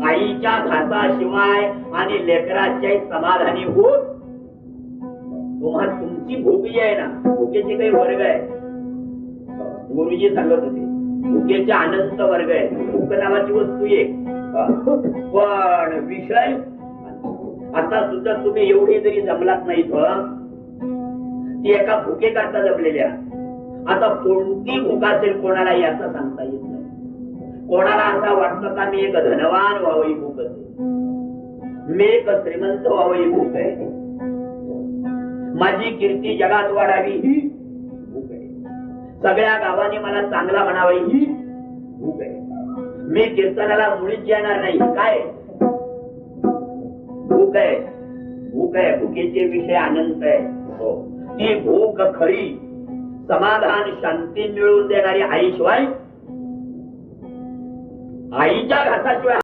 आईच्या घासाशिवाय आणि लेकराच्या समाधानी होत तुम्हाला तुमची भूक आहे ना, भुकेचे काही वर्ग आहे. गुरुजी सांगत होते भुकेचे अनंत वर्ग आहे. भूक नावाची वस्तू एक, पण विषय आता सुद्धा तुम्ही एवढे जरी जमलात नाही ती एका भुकेकरता जमलेल्या. आता कोणती भूक असेल कोणाला याचं सांगता येत नाही. कोणाला असं वाटतं का मी एक धनवान व्हावं ही भूक असेल, मी एक श्रीमंत व्हावं ही भूक आहे, माझी कीर्ती जगात वाढावी ही भूक आहे, सगळ्या गावाने मला चांगला म्हणावं ही भूक आहे, मी कीर्तनाला मुळीच येणार नाही काय भूक आहे. भूक आहे, भुकेचे विषय अनंत आहे. हो, ती भूक खरी समाधान शांती मिळवून देणारी आईशिवाय, आईच्या घासाशिवाय